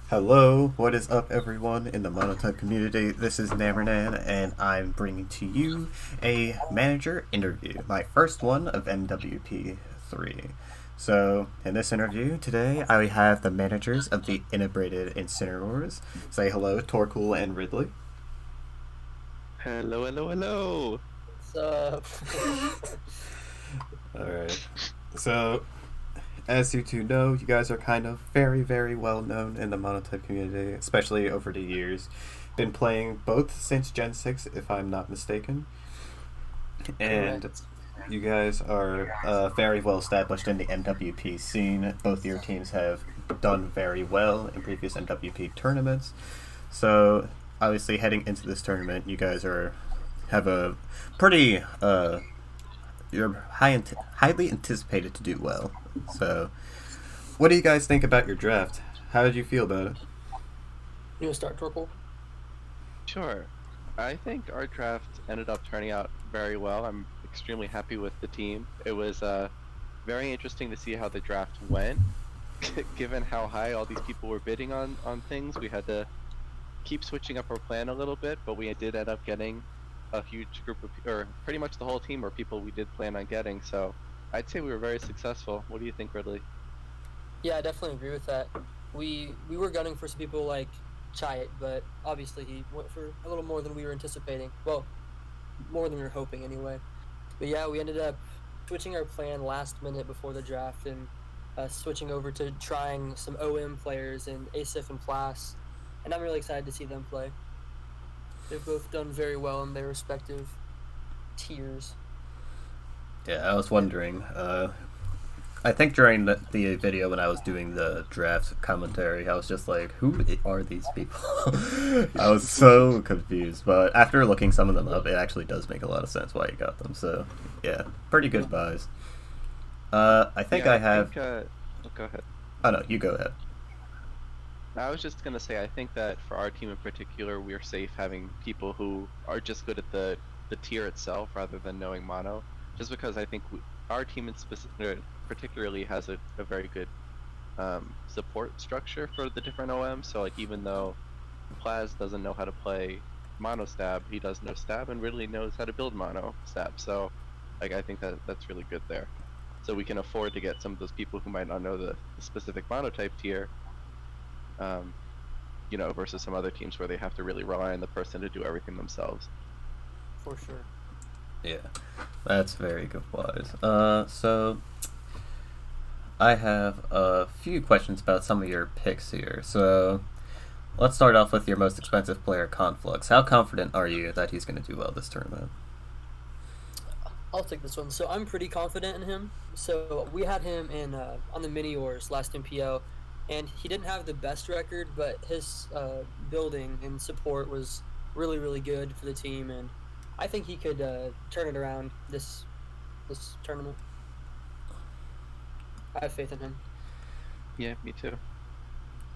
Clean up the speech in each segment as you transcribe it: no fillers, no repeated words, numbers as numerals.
Hello, what is up, everyone in the Monotype community? This is Namernan, and I'm bringing to you a manager interview, my first one of MWP3. So, in this interview today, I have the managers of the Inebriated Incineroars. Say hello, Torkool and Ridley. Hello, hello, hello. What's up? Alright. So, as you two know, you guys are kind of very, very well known in the Monotype community, especially over the years. Been playing both since Gen 6, if I'm not mistaken. And Correct. you guys are very well established in the MWP scene. Both your teams have done very well in previous MWP tournaments. So, obviously, heading into this tournament, you guys have a pretty you're highly anticipated to do well. So, what do you guys think about your draft? How did you feel about it? You want to start, Torkool? Sure. I think our draft ended up turning out very well. I'm extremely happy with the team. It was very interesting to see how the draft went. Given how high all these people were bidding on things, we had to keep switching up our plan a little bit, but we did end up getting a huge group of, or pretty much the whole team were people we did plan on getting. So I'd say we were very successful. What do you think, Ridley? Yeah, I definitely agree with that. We were gunning for some people like Chayat, but obviously he went for a little more than we were anticipating. Well, more than we were hoping anyway. But yeah, we ended up switching our plan last minute before the draft and switching over to trying some OM players in ASIF and Plas, and I'm really excited to see them play. They've both done very well in their respective tiers. Yeah, I was wondering. I think during the video when I was doing the draft commentary, I was just like, who are these people? I was so confused, but after looking some of them up, it actually does make a lot of sense why you got them. So, yeah, pretty good buys. I think Yeah, I I have. think. Oh, go ahead. Oh no, you go ahead. I was just gonna say, I think that for our team in particular, we're safe having people who are just good at the tier itself rather than knowing mono. Just because I think our team in specific, particularly has a very good support structure for the different OMs. So like even though Plaz doesn't know how to play mono stab, he does know stab and really knows how to build mono stab. So like I think that that's really good there. So we can afford to get some of those people who might not know the specific monotype tier, um, versus some other teams where they have to really rely on the person to do everything themselves. For sure. Yeah, that's very good wise. So I have a few questions about some of your picks here. So let's start off with your most expensive player, Conflux. How confident are you that he's going to do well this tournament? I'll take this one. So I'm pretty confident in him. So we had him in on the Miniors last MPO, and he didn't have the best record, but his building and support was really really good for the team, and I think he could turn it around this tournament. I have faith in him. Yeah, me too.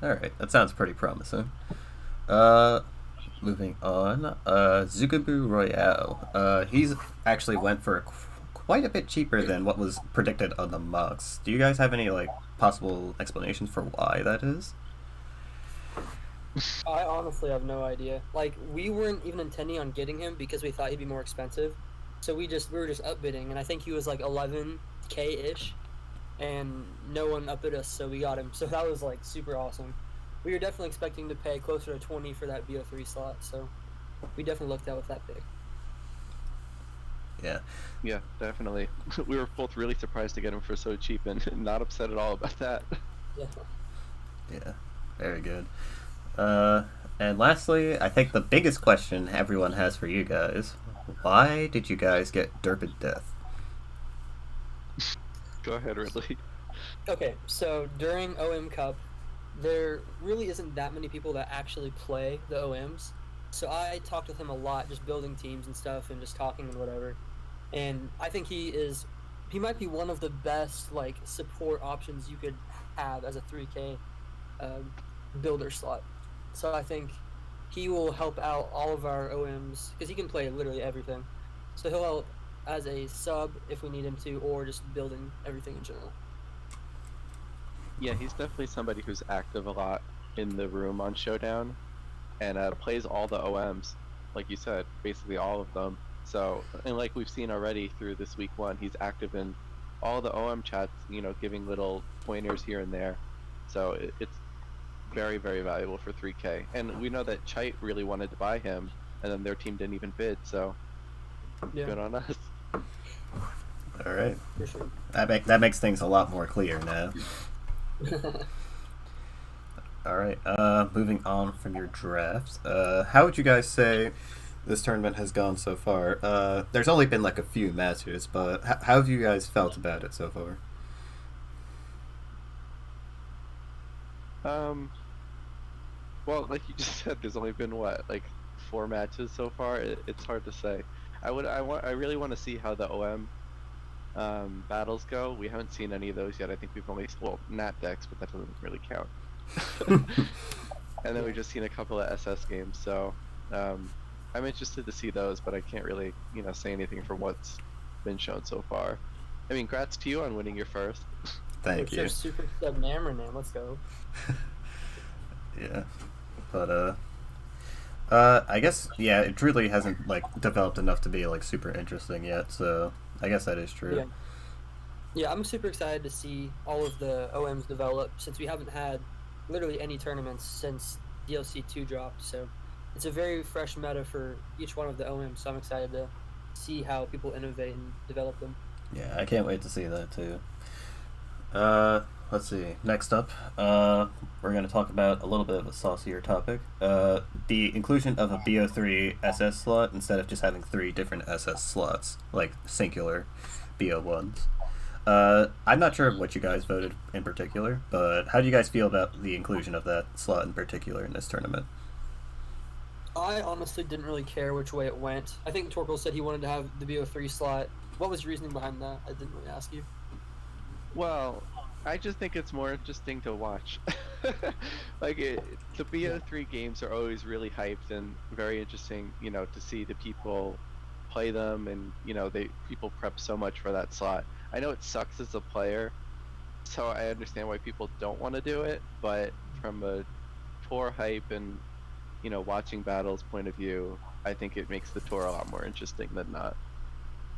All right, that sounds pretty promising. Uh, moving on. Zugabu Royale. He's actually went for quite a bit cheaper than what was predicted on the mocks. Do you guys have any like possible explanations for why that is? I honestly have no idea. Like we weren't even intending on getting him because we thought he'd be more expensive, so we were just upbidding, and I think he was like 11K ish, and no one upbid us, so we got him. So that was like super awesome. We were definitely expecting to pay closer to 20 for that BO3 slot, so we definitely looked out with that pick. Yeah. Yeah, definitely. We were both really surprised to get him for so cheap and not upset at all about that. Yeah. Yeah. Very good. Uh, and lastly, I think the biggest question everyone has for you guys: why did you guys get Derpid Death? Go ahead, Ridley. Okay, so during OM Cup, there really isn't that many people that actually play the OMs. So I talked with him a lot, just building teams and stuff, and just talking and whatever. And I think he might be one of the best like support options you could have as a 3K um, builder slot. So I think he will help out all of our OMs because he can play literally everything. So he'll help as a sub if we need him to, or just building everything in general. Yeah, he's definitely somebody who's active a lot. in the room on Showdown, and plays all the OMs, like you said, basically all of them. So, and like we've seen already through this week 1, he's active in all the OM chats, giving little pointers here and there. So it's very, very valuable for 3K. And we know that Chite really wanted to buy him, and then their team didn't even bid, so Yeah, good on us. All right. for sure. That makes things a lot more clear now. All right. Moving on from your drafts, how would you guys say this tournament has gone so far? There's only been like a few matches, but how have you guys felt about it so far? Well, like you just said, there's only been what, like 4 matches so far. It's hard to say. I really want to see how the OM battles go. We haven't seen any of those yet. I think we've only, well, Nat decks, but that doesn't really count. And then we've just seen a couple of SS games, so I'm interested to see those, but I can't really, say anything from what's been shown so far. I mean, congrats to you on winning your first. Thank you. Super sub Nammer now. Let's go. Yeah, but I guess it really hasn't like developed enough to be like super interesting yet. So I guess that is true. Yeah. Yeah, I'm super excited to see all of the OMs develop since we haven't had literally any tournaments since DLC 2 dropped. So it's a very fresh meta for each one of the OMs. So I'm excited to see how people innovate and develop them. Yeah, I can't wait to see that too. Let's see. Next up, we're going to talk about a little bit of a saucier topic. The inclusion of a BO3 SS slot instead of just having 3 different SS slots, like singular BO1s. I'm not sure what you guys voted in particular, but how do you guys feel about the inclusion of that slot in particular in this tournament? I honestly didn't really care which way it went. I think Torkool said he wanted to have the BO3 slot. What was your reasoning behind that? I didn't really ask you. Well, I just think it's more interesting to watch. Like the BO3 games are always really hyped and very interesting, to see the people play them, and people prep so much for that slot. I know it sucks as a player, so I understand why people don't want to do it, but from a tour hype and watching battles point of view, I think it makes the tour a lot more interesting than not.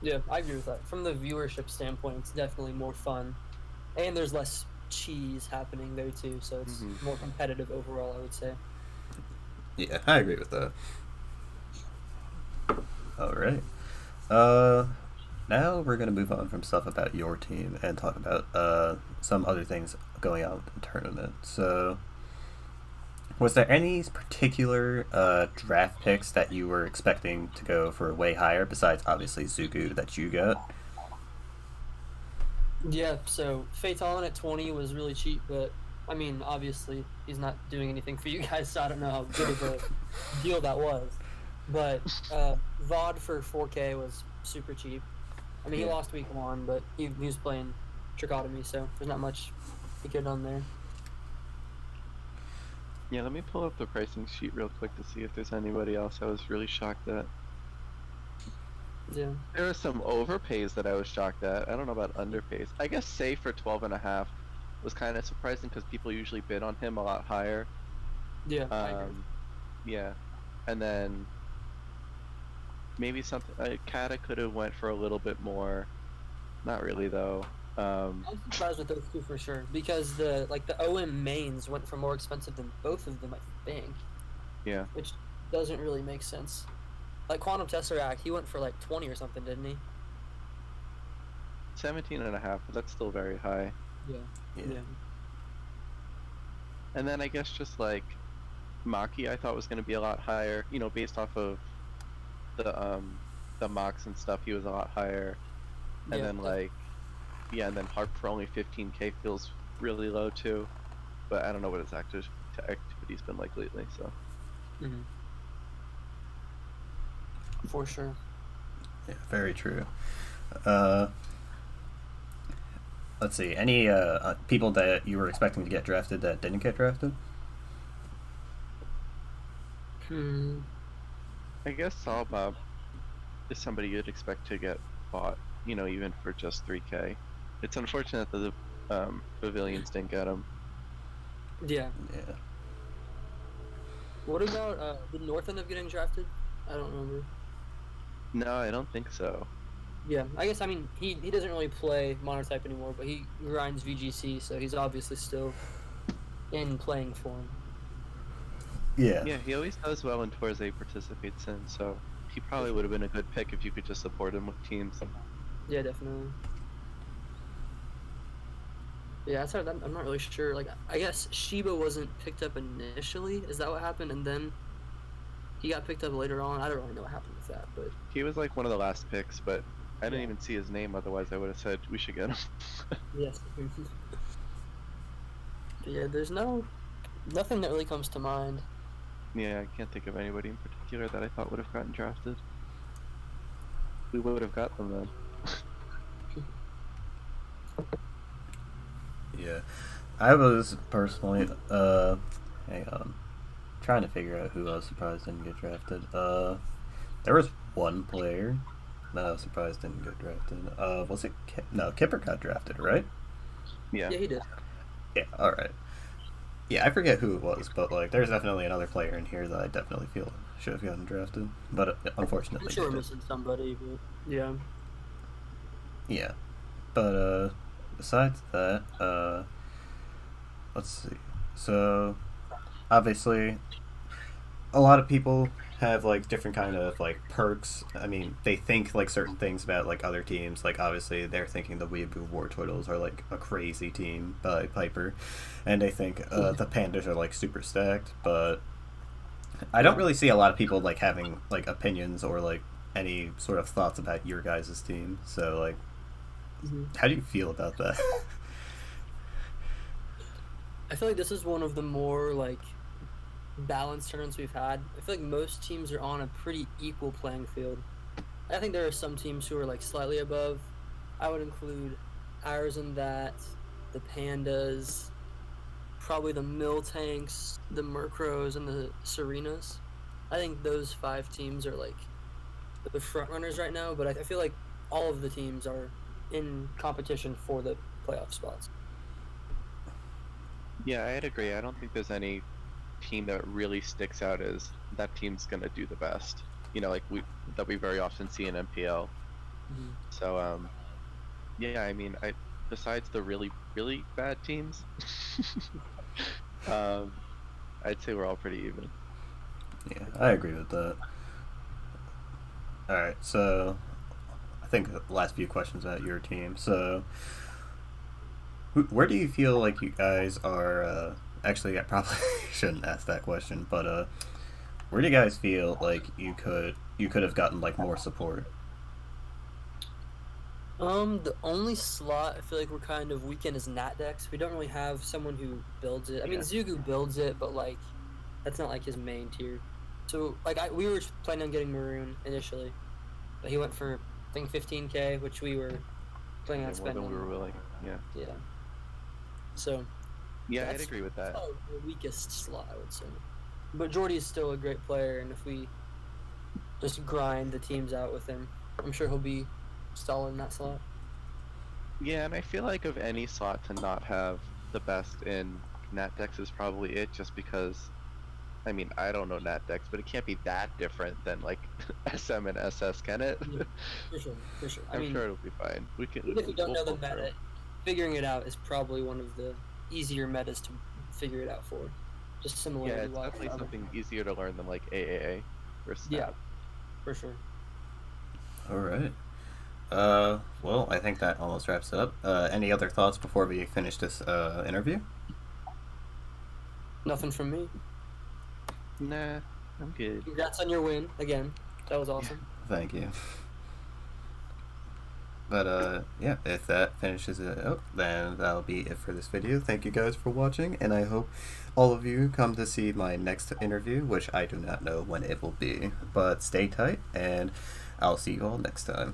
Yeah, I agree with that. From the viewership standpoint, it's definitely more fun. And there's less cheese happening there too, so it's more competitive overall, I would say. Yeah, I agree with that. All right. Now we're going to move on from stuff about your team and talk about some other things going on in the tournament. So, was there any particular draft picks that you were expecting to go for way higher, besides obviously Zugu that you got? Yeah, so Phaeton at 20 was really cheap, but I mean, obviously, he's not doing anything for you guys, so I don't know how good of a deal that was. But VOD for 4K was super cheap. I mean, he lost week 1, but he was playing Trichotomy, so there's not much he could have done there. Yeah, let me pull up the pricing sheet real quick to see if there's anybody else I was really shocked at. Yeah. There were some overpays that I was shocked at. I don't know about underpays. I guess Safe for 12.5 was kind of surprising because people usually bid on him a lot higher. Yeah, I agree. Yeah, and then maybe something. Kata could have went for a little bit more. Not really though. I'm surprised with those two for sure because the OM mains went for more expensive than both of them, I think. Yeah. Which doesn't really make sense. Like Quantum Tesseract, he went for like 20 or something, didn't he? 17.5, but that's still very high. Yeah. And then I guess just like Maki, I thought was going to be a lot higher. Based off of the mocks and stuff, he was a lot higher. And then and then Harp for only 15k feels really low too. But I don't know what his activity's been like lately. So. For sure. Yeah, very true. Let's see. Any people that you were expecting to get drafted that didn't get drafted? I guess Salbob is somebody you'd expect to get bought, even for just 3k. It's unfortunate that the pavilions didn't get him. Yeah. What about did North end up getting drafted? I don't remember. No, I don't think so. Yeah, I guess I mean he doesn't really play monotype anymore, but he grinds VGC, so he's obviously still in playing form. Yeah. Yeah, he always does well in tours that he participates in, so he probably would have been a good pick if you could just support him with teams. Yeah, definitely. Yeah, that's hard. I'm not really sure. Like, I guess Shiba wasn't picked up initially. Is that what happened? And then he got picked up later on. I don't really know what happened with that, but He was like one of the last picks, but I didn't Yeah. even see his name. Otherwise, I would have said we should get him. yes. But yeah, there's nothing that really comes to mind. Yeah, I can't think of anybody in particular that I thought would have gotten drafted. We would have got them then. Yeah. I was personally, hang on, trying to figure out who I was surprised didn't get drafted. There was one player that I was surprised didn't get drafted. Was it no, Kipper got drafted, right? Yeah. Yeah, he did. Yeah, alright. Yeah, I forget who it was, but like, there's definitely another player in here that I definitely feel should have gotten drafted, but unfortunately, I'm sure he we're didn't. missing somebody, but yeah. Yeah, but besides that, let's see. So, obviously, a lot of people have like different kind of like perks. I mean, they think like certain things about like other teams. Like obviously, they're thinking the Weeaboo War Turtles are like a crazy team by Piper, and they think the Pandas are like super stacked. But I don't really see a lot of people like having like opinions or like any sort of thoughts about your guys' team. So like, how do you feel about that? I feel like this is one of the more like balanced tournaments we've had. I feel like most teams are on a pretty equal playing field. I think there are some teams who are like slightly above. I would include ours in that, the Pandas, probably the Mill Tanks, the Murkrows, and the Serenas. I think those 5 teams are like the front runners right now, but I feel like all of the teams are in competition for the playoff spots. Yeah, I'd agree. I don't think there's any team that really sticks out as that team's gonna do the best. You know, like we very often see in MPL. So yeah, I mean, besides the really bad teams, I'd say we're all pretty even. Yeah, I agree with that. Alright, so I think the last few questions about your team. So, where do you feel like you guys are? Actually, I probably shouldn't ask that question, but where do you guys feel like you could have gotten like more support? The only slot I feel like we're kind of weak in is Natdex. We don't really have someone who builds it. I mean, Zugu builds it, but like that's not like his main tier. So like we were planning on getting Maroon initially, but he went for I think 15K, which we were planning on More spending. than we were willing. Yeah. Yeah. So. Yeah, I'd agree with that. The weakest slot, I would say. But Jordy is still a great player, and if we just grind the teams out with him, I'm sure he'll be solid in that slot. Yeah, and I feel like of any slot to not have the best in Natdex is probably it, just because, I mean, I don't know Natdex, but it can't be that different than like SM and SS, can it? Yeah, for sure. I'm sure it'll be fine. We can. Even if you don't know the meta, figuring it out is probably one of the easier metas to figure it out for. Just similarity. Yeah, it's definitely something easier to learn than like AAA or Snap. Yeah, for sure. All right. Well, I think that almost wraps it up. Any other thoughts before we finish this interview? Nothing from me. Nah, I'm good. Congrats on your win again. That was awesome. Thank you. But yeah, if that finishes it up, then that'll be it for this video. Thank you guys for watching, and I hope all of you come to see my next interview, which I do not know when it will be. But stay tight, and I'll see you all next time.